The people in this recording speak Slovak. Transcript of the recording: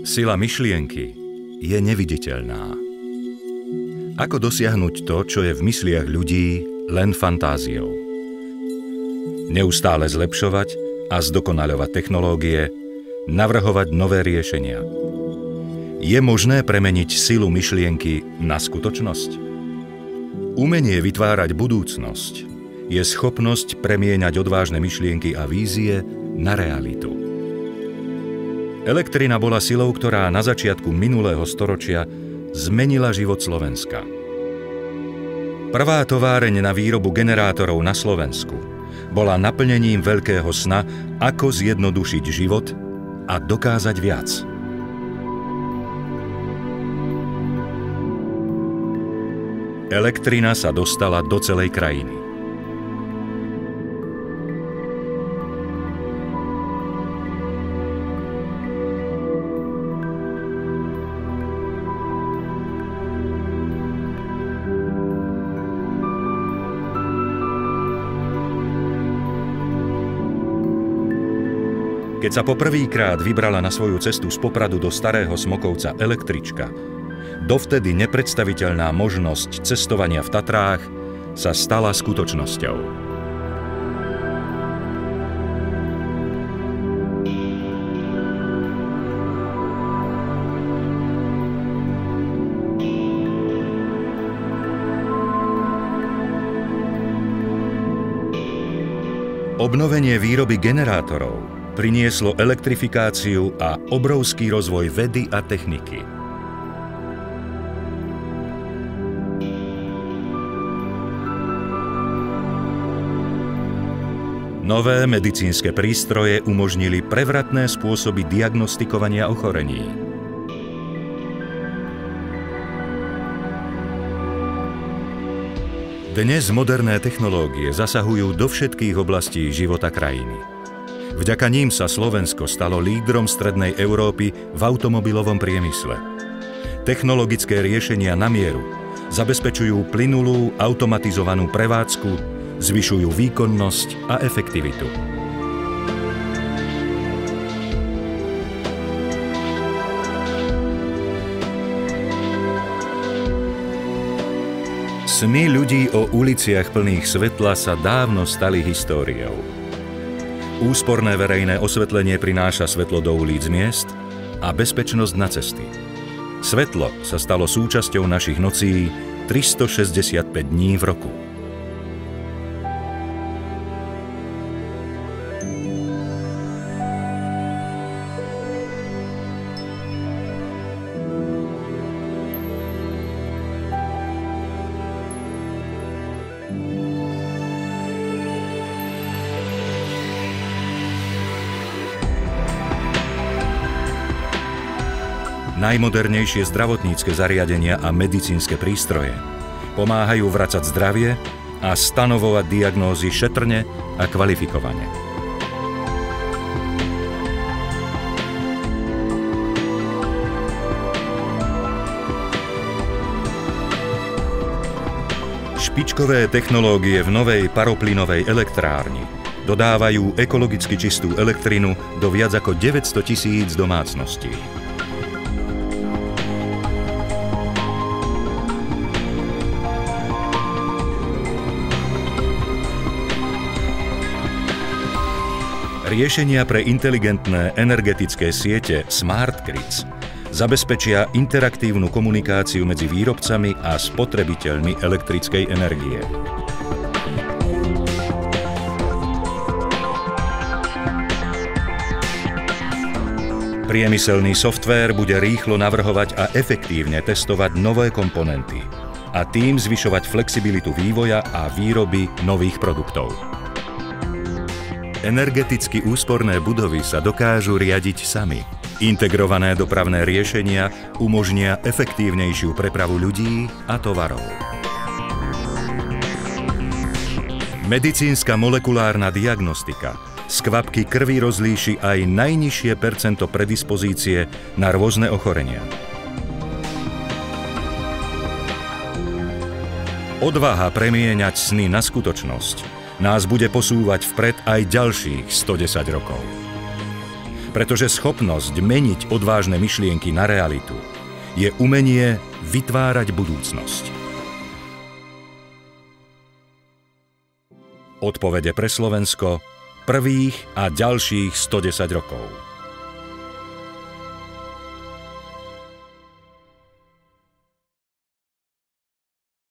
Sila myšlienky je neviditeľná. Ako dosiahnuť to, čo je v mysliach ľudí len fantáziou? Neustále zlepšovať a zdokonaľovať technológie, navrhovať nové riešenia. Je možné premeniť silu myšlienky na skutočnosť? Umenie vytvárať budúcnosť je schopnosť premieňať odvážne myšlienky a vízie na realitu. Elektrina bola silou, ktorá na začiatku minulého storočia zmenila život Slovenska. Prvá továreň na výrobu generátorov na Slovensku bola naplnením veľkého sna, ako zjednodušiť život a dokázať viac. Elektrina sa dostala do celej krajiny. Keď sa poprvýkrát vybrala na svoju cestu z Popradu do Starého Smokovca električka, dovtedy nepredstaviteľná možnosť cestovania v Tatrách sa stala skutočnosťou. Obnovenie výroby generátorov prinieslo elektrifikáciu a obrovský rozvoj vedy a techniky. Nové medicínske prístroje umožnili prevratné spôsoby diagnostikovania ochorení. Dnes moderné technológie zasahujú do všetkých oblastí života krajiny. Vďaka ním sa Slovensko stalo lídrom strednej Európy v automobilovom priemysle. Technologické riešenia na mieru zabezpečujú plynulú automatizovanú prevádzku, zvyšujú výkonnosť a efektivitu. Sny ľudí o uliciach plných svetla sa dávno stali históriou. Úsporné verejné osvetlenie prináša svetlo do ulic miest a bezpečnosť na cesty. Svetlo sa stalo súčasťou našich nocí 365 dní v roku. Najmodernejšie zdravotnícke zariadenia a medicínske prístroje pomáhajú vracať zdravie a stanovovať diagnózy šetrne a kvalifikovane. Špičkové technológie v novej paroplynovej elektrárni dodávajú ekologicky čistú elektrinu do viac ako 900 000 domácností. Riešenia pre inteligentné energetické siete Smart Grids zabezpečia interaktívnu komunikáciu medzi výrobcami a spotrebiteľmi elektrickej energie. Priemyselný softvér bude rýchlo navrhovať a efektívne testovať nové komponenty a tým zvyšovať flexibilitu vývoja a výroby nových produktov. Energeticky úsporné budovy sa dokážu riadiť sami. Integrované dopravné riešenia umožnia efektívnejšiu prepravu ľudí a tovarov. Medicínska molekulárna diagnostika z kvapky krvi rozlíši aj najnižšie percento predispozície na rôzne ochorenia. Odvaha premieňať sny na skutočnosť nás bude posúvať vpred aj ďalších 110 rokov. Pretože schopnosť meniť odvážne myšlienky na realitu je umenie vytvárať budúcnosť. Odpovede pre Slovensko prvých a ďalších 110 rokov.